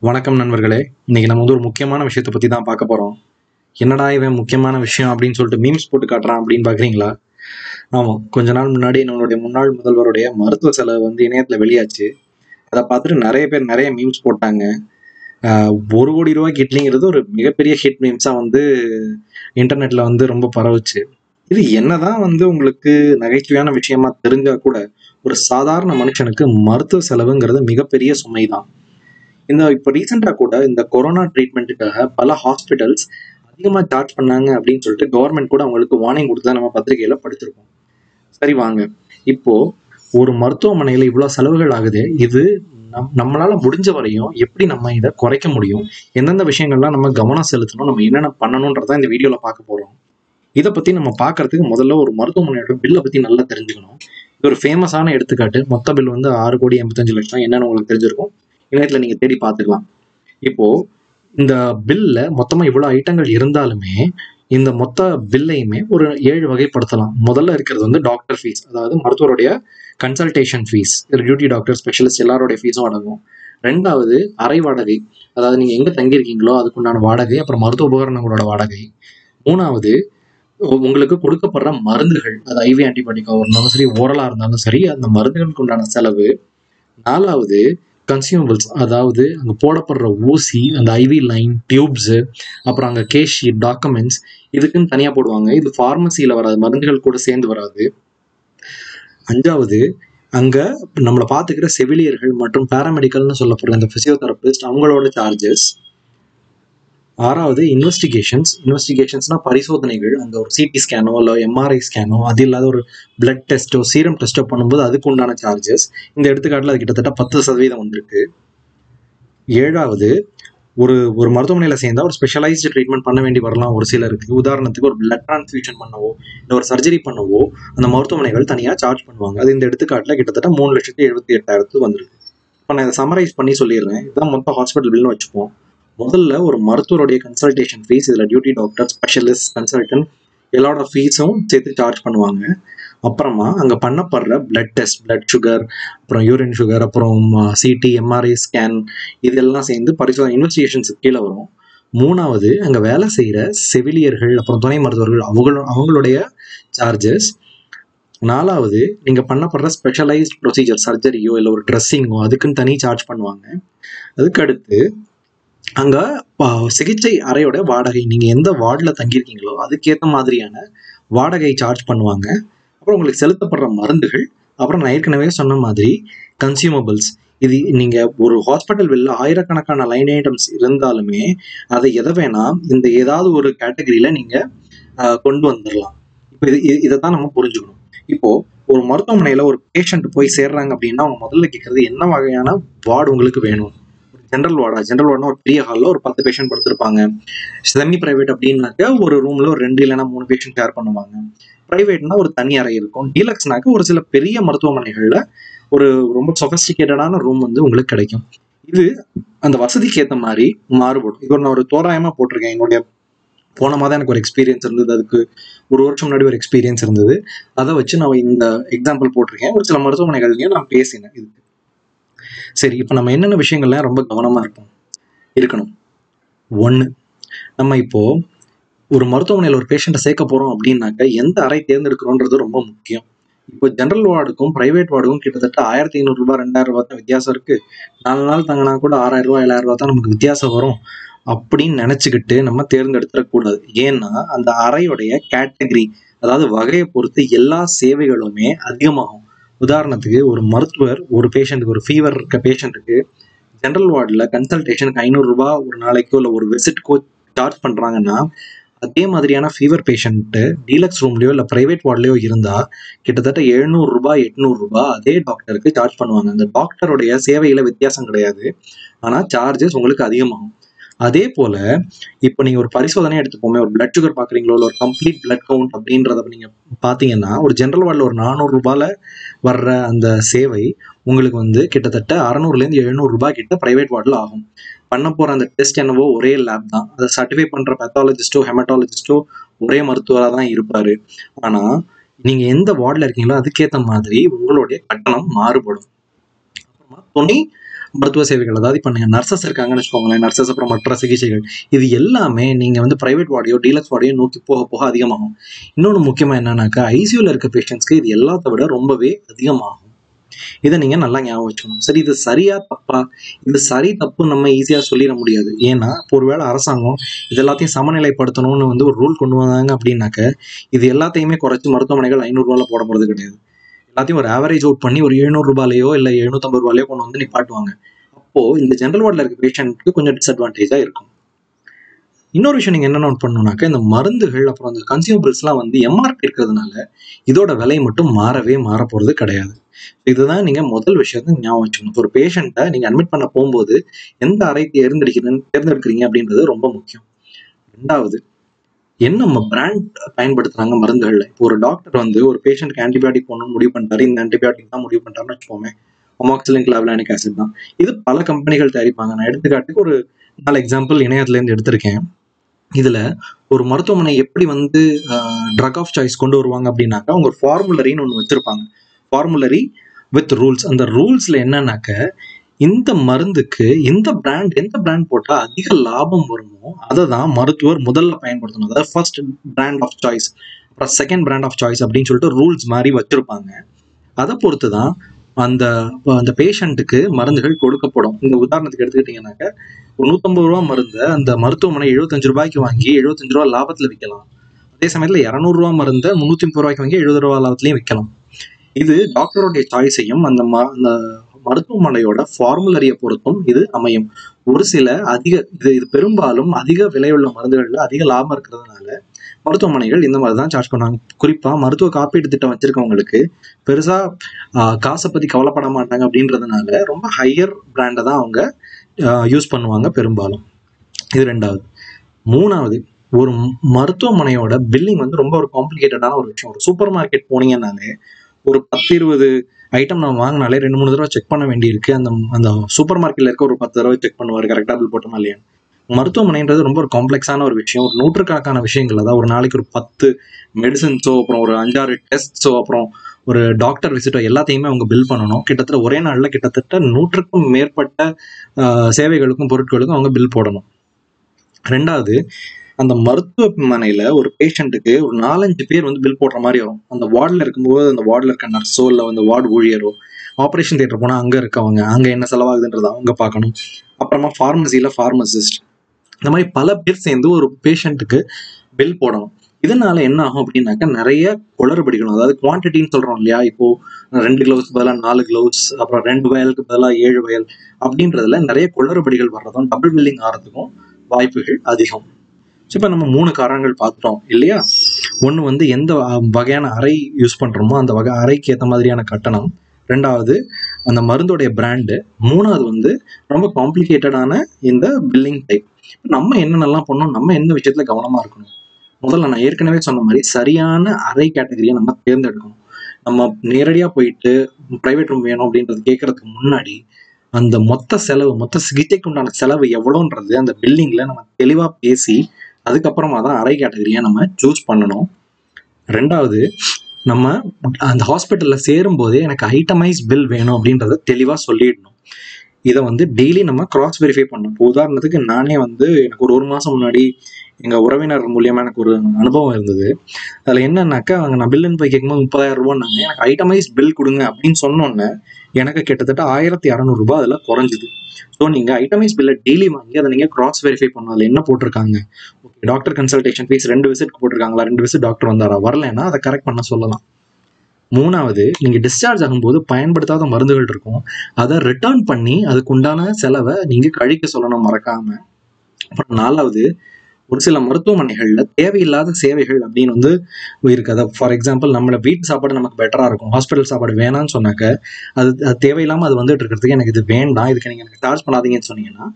வணக்கம் நண்பர்களே. இன்னைக்கு நம்ம ஒரு முக்கியமான விஷயத்தை பத்தி தான் பார்க்க போறோம். என்னடா இவன் முக்கியமான விஷயம் அப்படின்னு சொல்லிட்டு மீம்ஸ் போட்டு காட்டுறான் அப்படின்னு பாக்குறீங்களா? ஆமா, கொஞ்ச நாள் முன்னாடி நம்மளுடைய முன்னாள் முதல்வருடைய மருத்துவ செலவு இணையத்துல வெளியாச்சு. அதை பார்த்துட்டு நிறைய பேர் நிறைய மீம்ஸ் போட்டாங்க. 1 கோடி ரூபாய் கிட்லிங்கிறது ஒரு மிகப்பெரிய ஹிட் மீம்ஸா இன்டர்நெட்ல ரொம்ப பரவுச்சு. இது என்னதான் உங்களுக்கு நகைச்சுவையான விஷயமா தெரிஞ்சா கூட ஒரு சாதாரண மனுஷனுக்கு மருத்துவ செலவுங்கிறது மிகப்பெரிய சுமைதான். இப்போ ரீசெண்டா கூட இந்த கொரோனா ட்ரீட்மெண்ட்டுக்காக பல ஹாஸ்பிட்டல்ஸ் அதிகமா சார்ஜ் பண்ணாங்க அப்படின்னு சொல்லிட்டு கவர்மெண்ட் கூட அவங்களுக்கு வார்னிங் கொடுத்தா நம்ம பத்திரிகையில படிச்சிருக்கோம். சரி வாங்க, இப்போ ஒரு மருத்துவமனையில இவ்வளவு செலவுகள் ஆகுது. இது நம்மளால முடிஞ்ச வரையும் எப்படி நம்ம இதை குறைக்க முடியும், எந்தெந்த விஷயங்கள்லாம் நம்ம கவனம் செலுத்தணும், நம்ம என்னென்ன பண்ணணும்ன்றதான் இந்த வீடியோல பார்க்க போறோம். இதை பத்தி நம்ம பார்க்கறதுக்கு முதல்ல ஒரு மருத்துவமனையோட பில்லை பத்தி நல்லா தெரிஞ்சுக்கணும். இது ஒரு ஃபேமஸான எடுத்துக்காட்டு. மொத்த பில் 6,85,00,000 என்னன்னு உங்களுக்கு தெரிஞ்சிருக்கும். இணையத்துல நீங்க தேடி பார்த்துக்கலாம். இப்போ இந்த பில்ல மொத்தமா இவ்வளவு ஐட்டங்கள் இருந்தாலுமே இந்த மொத்த பில்லையுமே ஒரு 7 வகைப்படுத்தலாம். முதல்ல இருக்கிறது டாக்டர் ஃபீஸ், அதாவது மருத்துவருடைய consultation fees, duty doctor, specialist எல்லாரோட ஃபீஸும் அடங்கும். ரெண்டாவது அறை வாடகை, அதாவது நீங்க எங்க தங்கியிருக்கீங்களோ அதுக்குண்டான வாடகை, அப்புறம் மருத்துவ உபகரணங்களோட வாடகை. மூணாவது உங்களுக்கு கொடுக்கப்படுற மருந்துகள், அது ஐவி ஆன்டிபயோட்டிக்கா இருந்தாலும் சரி, ஓரலா இருந்தாலும் சரி, அந்த மருந்துகளுக்கு உண்டான செலவு. நாலாவது கன்சியூமபிள்ஸ், அதாவது அங்கே போடப்படுற ஊசி, அந்த ஐவி லைன், டியூப்ஸு, அப்புறம் அங்கே கேஸ் ஷீட், டாக்குமெண்ட்ஸ், இதுக்குன்னு தனியாக போடுவாங்க. இது ஃபார்மசியில் வராது, மருந்துகள் கூட சேர்ந்து வராது. அஞ்சாவது அங்கே நம்மளை பார்த்துக்கிற செவிலியர்கள் மற்றும் பேராமெடிக்கல்னு சொல்லப்படுற அந்த ஃபிசியோதெரபிஸ்ட், அவங்களோட சார்ஜஸ். ஆறாவது இன்வெஸ்டிகேஷன்ஸ்னா பரிசோதனைகள், அங்கே ஒரு சிடி ஸ்கேனோ இல்லை எம்ஆர்ஐ ஸ்கேனோ, அது இல்லாத ஒரு பிளட் டெஸ்ட்டோ சீரம் டெஸ்ட்டோ பண்ணும்போது அதுக்கு உண்டான சார்ஜஸ். இந்த எடுத்துக்காட்டில் அது கிட்டத்தட்ட 10% வந்திருக்கு. ஏழாவது ஒரு ஒரு மருத்துவமனையில் சேர்ந்தா ஒரு ஸ்பெஷலைஸ்டு ட்ரீட்மெண்ட் பண்ண வேண்டி வரலாம் ஒரு சிலருக்கு. உதாரணத்துக்கு ஒரு பிளட் டிரான்ஸ்ஃபியூஷன் பண்ணவோ இல்லை ஒரு சர்ஜரி பண்ணவோ அந்த மருத்துவமனைகள் தனியாக சார்ஜ் பண்ணுவாங்க. அது இந்த எடுத்துக்காட்டில் கிட்டத்தட்ட 3,78,000 வந்திருக்கு. இப்போ நான் இதை சமரைஸ் பண்ணி சொல்லிடுறேன். இதுதான் மொத்த ஹாஸ்பிட்டல் பில்னு வச்சுப்போம். முதல்ல ஒரு மருத்துவருடைய கன்சல்டேஷன் ஃபீஸ், இதில் டியூட்டி டாக்டர், ஸ்பெஷலிஸ்ட், கன்சல்டன்ட் எல்லாரோட ஃபீஸும் சேர்த்து சார்ஜ் பண்ணுவாங்க. அப்புறமா அங்கே பண்ணப்படுற பிளட் டெஸ்ட், பிளட் சுகர், அப்புறம் யூரின் சுகர், அப்புறம் சிடி, எம்ஆர்ஐ ஸ்கேன், இதெல்லாம் சேர்ந்து பரிசோதனை இன்வெஸ்டிகேஷன்ஸுக்கு கீழே வரும். மூணாவது அங்கே வேலை செய்கிற செவிலியர்கள், அப்புறம் துணை மருத்துவர்கள், அவங்களுடைய சார்ஜஸ். நாலாவது நீங்கள் பண்ணப்படுற ஸ்பெஷலைஸ்ட் ப்ரொசீஜர், சர்ஜரியோ இல்லை ஒரு ட்ரெஸ்ஸிங்கோ, அதுக்குன்னு தனி சார்ஜ் பண்ணுவாங்க. அதுக்கடுத்து அங்க சிகிச்சை அறையோட வாடகை, நீங்க எந்த வார்டில் தங்கியிருக்கீங்களோ அதுக்கேற்ற மாதிரியான வாடகை சார்ஜ் பண்ணுவாங்க. அப்புறம் உங்களுக்கு செலுத்தப்படுற மருந்துகள், அப்புறம் நான் ஏற்கனவே சொன்ன மாதிரி கன்சியூமபிள்ஸ். இது நீங்க ஒரு ஹாஸ்பிட்டல் வெளில ஆயிரக்கணக்கான லைன் ஐட்டம்ஸ் இருந்தாலுமே அதை எதை வேணா இந்த ஏதாவது ஒரு கேட்டகரியில நீங்க கொண்டு வந்துடலாம். இப்போ இதைத்தான் நம்ம புரிஞ்சுக்கணும். இப்போ ஒரு மருத்துவமனையில ஒரு பேஷண்ட் போய் சேர்றாங்க அப்படின்னா அவங்க முதல்ல கேட்கறது என்ன வகையான வார்டு உங்களுக்கு வேணும். ஜென்ரல் வார்டுனா ஒரு பெரிய ஹாலில் ஒரு 10 பேஷண்ட் படுத்திருப்பாங்க. செமி பிரைவேட் அப்படின்னாக்க ஒரு ரூம்ல ஒரு 2 இல்லைன்னா 3 பேஷண்ட் ஷேர் பண்ணுவாங்க. பிரைவேட்னா ஒரு தனி அறை இருக்கும். டீலக்ஸ்னாக்க ஒரு சில பெரிய மருத்துவமனைகள்ல ஒரு ரொம்ப சொபஸ்டிகேட்டடான ரூம் உங்களுக்கு கிடைக்கும். இது அந்த வசதிக்கு ஏற்ற மாதிரி மாறுபடும். இது நான் ஒரு தோராயமா போட்டிருக்கேன். என்னுடைய போன மாதம் எனக்கு ஒரு எக்ஸ்பீரியன்ஸ் இருந்தது, அதுக்கு 1 வருஷம் முன்னாடி ஒரு எக்ஸ்பீரியன்ஸ் இருந்தது. அதை வச்சு நான் இந்த எக்ஸாம்பிள் போட்டிருக்கேன். ஒரு சில மருத்துவமனைகள்லையும் நான் பேசினேன் இதுக்கு. சரி, இப்போ நம்ம என்னென்ன விஷயங்கள்லாம் ரொம்ப கவனமா இருக்கணும். 1, நம்ம இப்போ ஒரு மருத்துவமனையில் ஒரு பேஷண்ட்டை சேர்க்க போறோம் அப்படின்னாக்க எந்த அறை தேர்ந்தெடுக்கிறோன்றது ரொம்ப முக்கியம். இப்போ ஜென்ரல் வார்டுக்கும் பிரைவேட் வார்டுக்கும் கிட்டத்தட்ட 1,500 ரூபாய் 2,000 ரூபாய் தான் வித்தியாசம் இருக்கு. 4 நாள் தங்கினா கூட 6,000 ரூபாய் 7,000 ரூபாய் தான் நமக்கு வித்தியாசம் வரும் அப்படின்னு நினைச்சுக்கிட்டு நம்ம தேர்ந்தெடுத்துடக்கூடாது. ஏன்னா அந்த அறையுடைய கேட்டகரி, அதாவது வகையை பொறுத்து எல்லா சேவைகளுமே அதிகமாகும். உதாரணத்துக்கு ஒரு மருத்துவர் ஒரு பேஷண்ட்டுக்கு, ஒரு ஃபீவர் இருக்க பேஷண்ட்டுக்கு ஜென்ரல் வார்டில் கன்சல்டேஷனுக்கு 500 ரூபாய் ஒரு நாளைக்கோ இல்லை ஒரு விசிட்கோ சார்ஜ் பண்ணுறாங்கன்னா, அதே மாதிரியான ஃபீவர் பேஷண்ட்டு டீலக்ஸ் ரூம்லையோ இல்லை ப்ரைவேட் வார்ட்லையோ இருந்தால் கிட்டத்தட்ட 700 ரூபாய் 800 ரூபாய் அதே டாக்டருக்கு சார்ஜ் பண்ணுவாங்க. அந்த டாக்டருடைய சேவையில் வித்தியாசம் கிடையாது, ஆனால் சார்ஜஸ் உங்களுக்கு அதிகமாகும். அதே போல இப்போ நீங்க ஒரு பரிசோதனை எடுத்துப்போமே, ஒரு பிளட் சுகர் பாக்குறீங்களோ இல்லை ஒரு கம்ப்ளீட் பிளட் கவுண்ட் அப்படின்றத நீங்க பாத்தீங்கன்னா ஒரு ஜென்ரல் வார்டில் ஒரு 400 ரூபாயில வர்ற அந்த சேவை உங்களுக்கு கிட்டத்தட்ட 600லேருந்து 700 ரூபாய் கிட்ட பிரைவேட் வார்டில் ஆகும். பண்ண போற அந்த டெஸ்ட் என்னவோ ஒரே லேப் தான், அதை சர்டிஃபை பண்ற பேத்தாலஜிஸ்டோ ஹெமட்டாலஜிஸ்டோ ஒரே மருத்துவராக தான் இருப்பாரு. ஆனா நீங்க எந்த வார்டில் இருக்கீங்களோ அதுக்கேற்ற மாதிரி உங்களுடைய கட்டணம் மாறுபடும். அப்புறமா துணை மருத்துவ சேவைகள், அதாவது இப்போ நீங்கள் நர்சஸ் இருக்காங்கன்னு வச்சுக்கோங்களேன், நர்சஸ் அப்புறம் மற்ற சிகிச்சைகள், இது எல்லாமே நீங்கள் வந்து பிரைவேட் வார்டையோ டீலக்ஸ் வார்டையோ நோக்கி போக போக அதிகமாகும். இன்னொன்று முக்கியமாக என்னன்னாக்கா, ஐசியூவில் இருக்க பேஷண்ட்ஸ்க்கு இது எல்லாத்த விட ரொம்பவே அதிகமாகும். இதை நீங்க நல்லா ஞாபகம் வச்சுக்கணும். சரி, இது சரியா தப்பா? இது சரி தப்பு நம்ம ஈஸியா சொல்லிட முடியாது. ஏன்னா இப்போ ஒருவேளை அரசாங்கம் இது எல்லாத்தையும் சமநிலைப்படுத்தணும்னு வந்து ஒரு ரூல் கொண்டு வந்தாங்க அப்படின்னாக்க, இது எல்லாத்தையுமே குறைச்சு மருத்துவமனைகள் 500 போட போறது கிடையாது. எல்லாத்தையும் ஒரு ஆவரேஜ் அவுட் பண்ணி ஒரு 700 இல்லை 750 கொண்டு வந்து நிப்பாட்டுவாங்க. அப்போ இந்த ஜெனரல் வார்டில் இருக்க பேஷண்ட்க்கு கொஞ்சம் டிஸ்அட்வான்டேஜா இருக்கும். இன்னொரு விஷயம் நீங்க என்ன நோட் பண்ணணும்னாக்கா, இந்த மருந்துகள் அப்புறம் அந்த கன்சியூமபிள்ஸ்லாம் வந்து எம்ஆர்பி இருக்கிறதுனால இதோட விலை மட்டும் மாற போறது கிடையாது. இதுதான் நீங்க முதல் விஷயத்த ஞாபகம் வச்சுக்கணும். ஒரு பேஷண்ட்டை நீங்க அட்மிட் பண்ண போகும்போது எந்த அறை தேர்ந்தெடுக்கிறீங்க அப்படின்றது ரொம்ப முக்கியம். ரெண்டாவது, என்ன நம்ம பிராண்ட் பயன்படுத்துறாங்க மருந்துகள்ல. இப்போ ஒரு டாக்டர் வந்து ஒரு பேஷண்ட்க்கு ஆன்டிபயோட்டிக் போடணும்னு முடிவு பண்ணிட்டாரு, இந்த ஆன்டிபயோட்டிக் தான் முடிவு பண்ணிட்டாருன்னு வச்சுக்கோமே, அமாக்சிலின் கிளாவ்லானிக் ஆசிட் தான். இது பல கம்பெனிகள் தயாரிப்பாங்க. நான் எடுத்துக்காட்டுக்கு ஒரு 4 எக்ஸாம்பிள் இணையத்துல இருந்து எடுத்திருக்கேன். இதுல ஒரு மருத்துவமனை எப்படி வந்து ட்ரக் ஆஃப் சாய்ஸ் கொண்டு வருவாங்க அப்படின்னாக்கா, அவங்க ஒரு ஃபார்முலரின்னு ஒன்று வச்சிருப்பாங்க. Formulary with rules. அந்த ரூல்ஸ்ல என்னன்னாக்க, இந்த மருந்துக்கு எந்த பிராண்ட் போட்டா அதிக லாபம் வருமோ அதை தான் மருத்துவர் முதல்ல பயன்படுத்தணும். அதாவது ஃபர்ஸ்ட் பிராண்ட் ஆஃப் சாய்ஸ், அப்புறம் செகண்ட் பிராண்ட் ஆஃப் சாய்ஸ் அப்படின்னு சொல்லிட்டு ரூல்ஸ் மாதிரி வச்சிருப்பாங்க. அதை பொறுத்து தான் அந்த அந்த பேஷண்ட்டுக்கு மருந்துகள் கொடுக்கப்படும். இந்த உதாரணத்துக்கு எடுத்துக்கிட்டீங்கன்னாக்க, ஒரு 150 ரூபா மருந்தை அந்த மருத்துவமனை 75 ரூபாய்க்கு வாங்கி 75 ரூபா லாபத்துல விற்கலாம். அதே சமயத்துல 200 ரூபா மருந்தை 330 ரூபாய்க்கு வாங்கி 70 ரூபா லாபத்திலையும் விற்கலாம். இது டாக்டருடைய சாய்ஸையும் அந்த மருத்துவமனையோட ஃபார்முலரியை பொறுத்தும் இது அமையும். ஒரு சில இது பெரும்பாலும் அதிக விலையுள்ள மருந்துகள்ல அதிக லாபம் இருக்கிறதுனால மருத்துவமனைகள் இந்த மாதிரி தான் சார்ஜ் பண்ணுவாங்க. குறிப்பா மருத்துவ காப்பீட்டு திட்டம் வச்சிருக்கவங்களுக்கு பெருசா காசை பத்தி கவலைப்பட மாட்டாங்க அப்படின்றதுனால ரொம்ப ஹையர் பிராண்டை தான் அவங்க யூஸ் பண்ணுவாங்க பெரும்பாலும். இது ரெண்டாவது. மூணாவது, ஒரு மருத்துவமனையோட பில்லிங் வந்து ரொம்ப ஒரு காம்ப்ளிகேட்டடான ஒரு விஷயம். ஒரு சூப்பர் மார்க்கெட் போனீங்கன்னாலே ஒரு 10-20 ஐட்டம் நம்ம வாங்கினாலே 2-3 தடவை செக் பண்ண வேண்டியிருக்கு. அந்த சூப்பர் மார்க்கெட்ல இருக்க ஒரு 10 தடவை செக் பண்ணுவாரு கரெக்டா பில் போட்டோமா இல்லையா. மருத்துவமனைன்றது ரொம்ப ஒரு காம்ப்ளெக்ஸான ஒரு விஷயம். ஒரு நூற்றுக்கணக்கான விஷயங்கள், அதாவது ஒரு நாளைக்கு ஒரு 10 மெடிசன்ஸோ, அப்புறம் ஒரு 5-6 டெஸ்ட்ஸோ, அப்புறம் ஒரு டாக்டர் விசிட்டோ எல்லாத்தையுமே அவங்க பில் பண்ணணும். கிட்டத்தட்ட ஒரே நாளில் கிட்டத்தட்ட 100க்கும் மேற்பட்ட சேவைகளுக்கும் பொருட்களுக்கும் அவங்க பில் போடணும். ரெண்டாவது, அந்த மருத்துவமனையில ஒரு பேஷண்ட்டுக்கு ஒரு 4-5 பேர் வந்து பில் போடுற மாதிரி வரும். அந்த வார்டில் இருக்கும்போது அந்த வார்டில் இருக்க நர்ஸோ இல்லை வந்து வார்டு ஊழியரோ, ஆப்ரேஷன் தியேட்டர் போனால் அங்கே இருக்கவங்க, அங்கே என்ன செலவாகுதுன்றதை அவங்க பார்க்கணும். அப்புறமா ஃபார்மசியில் ஃபார்மசிஸ்ட், இந்த மாதிரி பல பேர் சேர்ந்து ஒரு பேஷண்ட்டுக்கு பில் போடணும். இதனால என்ன ஆகும் அப்படின்னாக்கா, நிறைய குளறுபடிகளும், அதாவது குவான்டிட்டின்னு சொல்றோம் இல்லையா, இப்போ 2 கிளவுஸ் பதிலாக 4 கிளவுஸ், அப்புறம் 2 வயலுக்கு பதிலாக 7 வயல் அப்படின்றதுல நிறைய குளறுபடிகள் வர்றதும் டபுள் பில்லிங் ஆகிறதுக்கும் வாய்ப்புகள் அதிகம். ஸோ இப்போ நம்ம 3 காரணங்கள் பார்த்துட்டோம் இல்லையா. ஒன்று வந்து எந்த வகையான அறை யூஸ் பண்ணுறோமோ அந்த வகை அறைக்கு ஏற்ற மாதிரியான கட்டணம். ரெண்டாவது, அந்த மருந்தோடைய பிராண்டு. மூணாவது வந்து ரொம்ப காம்ப்ளிகேட்டடான இந்த பில்லிங் டைப். நம்ம என்னென்னலாம் பண்ணணும், நம்ம எந்த விஷயத்துல கவனமாக இருக்கணும். முதல்ல நான் ஏற்கனவே சொன்ன மாதிரி சரியான அறை கேட்டகரியை நம்ம தேர்ந்தெடுக்கணும். நம்ம நேரடியாக போயிட்டு ப்ரைவேட் ரூம் வேணும் அப்படின்றது கேட்கறதுக்கு முன்னாடி அந்த மொத்த சிகிச்சைக்கு உண்டான செலவு எவ்வளோன்றது அந்த பில்லிங்ல நம்ம தெளிவாக பேசி அதுக்கப்புறமா தான் அறை கேட்டகரியை நம்ம சூஸ் பண்ணணும். ரெண்டாவது, நம்ம அந்த ஹாஸ்பிட்டல்ல சேரும் போதே எனக்கு ஐட்டமைஸ் பில் வேணும் அப்படின்றத தெளிவாக சொல்லிடணும். இதை வந்து டெய்லி நம்ம கிராஸ் வெரிஃபை பண்ணணும். இப்போ உதாரணத்துக்கு நானே வந்து எனக்கு ஒரு மாதம் முன்னாடி எங்கள் உறவினர் மூலியமாக எனக்கு ஒரு அனுபவம் இருந்தது. அதில் என்னன்னாக்கா, அவங்க நான் பில்லுன்னு போய் கேட்கும்போது 30,000 ரூபான்னாங்க. எனக்கு ஐட்டமைஸ் பில் கொடுங்க அப்படின்னு சொன்னோன்னே எனக்கு கிட்டத்தட்ட 1,600 ரூபாய் அதில் குறைஞ்சிது. ஸோ நீங்கள் ஐட்டமைஸ் பில்லை டெய்லி வாங்கி அதை நீங்கள் கிராஸ் வெரிஃபை பண்ணணும். அதில் என்ன போட்டிருக்காங்க, okay doctor consultation fees 2 visit போட்டிருக்காங்களா, 2 விசிட் டாக்டர் வந்தாரா, வரலைன்னா அதை கரெக்ட் பண்ண சொல்லலாம். மூணாவது, நீங்கள் டிஸ்சார்ஜ் ஆகும்போது பயன்படுத்தாத மருந்துகள் இருக்கும், அதை ரிட்டர்ன் பண்ணி அதுக்கு உண்டான செலவை நீங்கள் கழிக்க சொல்லணும் மறக்காம. அப்புறம் நாலாவது, ஒரு சில மருத்துவமனைகளில் தேவையில்லாத சேவைகள் அப்படின்னு வந்து இருக்கு. அதை ஃபார் எக்ஸாம்பிள், நம்மள வீட்டு சாப்பாடு நமக்கு பெட்டராக இருக்கும், ஹாஸ்பிட்டல் சாப்பாடு வேணான்னு சொன்னாக்க அது தேவையில்லாமல் அது வந்துட்டு இருக்கிறதுக்கு எனக்கு இது வேண்டாம், இதுக்கு நீங்கள் எனக்கு சார்ஜ் பண்ணாதீங்கன்னு சொன்னீங்கன்னா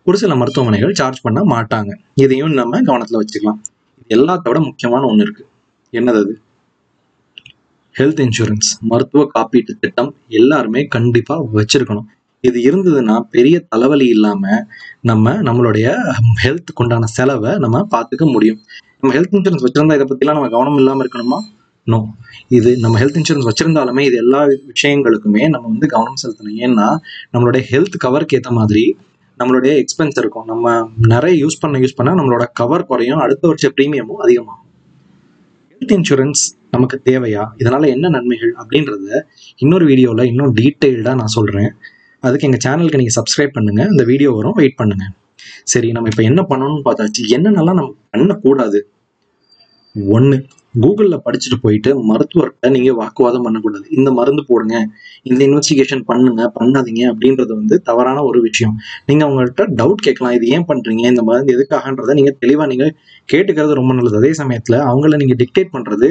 ஒரு சில மருத்துவமனைகள் சார்ஜ் பண்ண மாட்டாங்க. இதையும் நம்ம கவனத்தில் வச்சுக்கலாம். எல்லாத்தோட முக்கியமான ஒன்று இருக்கு. என்னது அது? ஹெல்த் இன்சூரன்ஸ், மருத்துவ காப்பீட்டு திட்டம் எல்லாருமே கண்டிப்பாக வச்சிருக்கணும். இது இருந்ததுன்னா பெரிய தலைவலி இல்லாமல் நம்மளுடைய ஹெல்த்துக்கு உண்டான செலவை நம்ம பார்த்துக்க முடியும். நம்ம ஹெல்த் இன்சூரன்ஸ் வச்சிருந்தா இதை பற்றிலாம் நம்ம கவனம் இல்லாமல் இருக்கணுமா? நோ. இது நம்ம ஹெல்த் இன்சூரன்ஸ் வச்சிருந்தாலுமே இது எல்லா விஷயங்களுக்குமே நம்ம வந்து கவனம் செலுத்தணும். ஏன்னா நம்மளுடைய ஹெல்த் கவருக்கு ஏற்ற மாதிரி நம்மளுடைய எக்ஸ்பென்ஸ் இருக்கும். நம்ம நிறைய யூஸ் பண்ண நம்மளோட கவர் குறையும், அடுத்த வருஷ ப்ரீமியமும் அதிகமாகும். ஹெல்த் இன்சூரன்ஸ் நமக்கு தேவையா, இதனால என்ன நன்மைகள் அப்படின்றத இன்னொரு வீடியோவில் இன்னும் டீட்டெயில்டாக நான் சொல்கிறேன். அதுக்கு எங்கள் சேனலுக்கு நீங்கள் சப்ஸ்கிரைப் பண்ணுங்கள். இந்த வீடியோ வரும், வெயிட் பண்ணுங்கள். சரி, நம்ம இப்போ என்ன பண்ணணும்னு பார்த்தாச்சு. என்னென்னலாம் நம்ம பண்ணக்கூடாது. ஒன்று, கூகுளில் படிச்சுட்டு போயிட்டு மருத்துவர்கிட்ட நீங்கள் வாக்குவாதம் பண்ணக்கூடாது. இந்த மருந்து போடுங்க, இந்த இன்வெஸ்டிகேஷன் பண்ணுங்க, பண்ணாதீங்க அப்படின்றது வந்து தவறான ஒரு விஷயம். நீங்கள் அவங்கள்ட்ட டவுட் கேட்கலாம். இது ஏன் பண்ணுறீங்க, இந்த மருந்து எதுக்காகன்றதை நீங்கள் தெளிவாக நீங்கள் கேட்டுக்கிறது ரொம்ப நல்லது. அதே சமயத்தில் அவங்கள நீங்கள் டிக்டேட் பண்ணுறது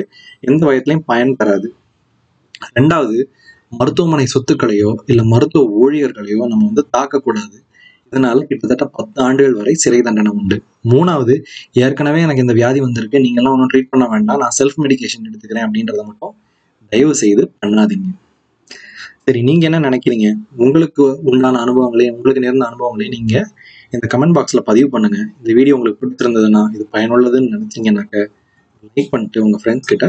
எந்த வயதுலையும் பயன் தராது. ரெண்டாவது, மருத்துவமனை சொத்துக்களையோ இல்லை மருத்துவ ஊழியர்களையோ நம்ம வந்து தாக்கக்கூடாது. இதனால கிட்டத்தட்ட 10 ஆண்டுகள் வரை சிறை தண்டனை உண்டு. மூணாவது, ஏற்கனவே எனக்கு இந்த வியாதி வந்திருக்கு, நீங்கெல்லாம் ஒன்றும் ட்ரீட் பண்ண வேண்டாம், நான் செல்ஃப் மெடிகேஷன் எடுத்துக்கிறேன் அப்படின்றத மட்டும் தயவு செய்து பண்ணாதீங்க. சரி, நீங்க என்ன நினைக்கிறீங்க? உங்களுக்கு உண்டான அனுபவங்களையும் உங்களுக்கு நேர்ந்த அனுபவங்களையும் நீங்க இந்த கமெண்ட் பாக்ஸ்ல பதிவு பண்ணுங்க. இந்த வீடியோ உங்களுக்கு பிடிச்சிருந்ததுன்னா, இது பயனுள்ளதுன்னு நினைச்சீங்கன்னாக்க லைக் பண்ணிட்டு உங்க ஃப்ரெண்ட்ஸ் கிட்ட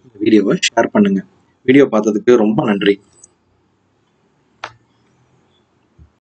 இந்த வீடியோவை ஷேர் பண்ணுங்க. வீடியோ பார்த்ததுக்கு ரொம்ப நன்றி.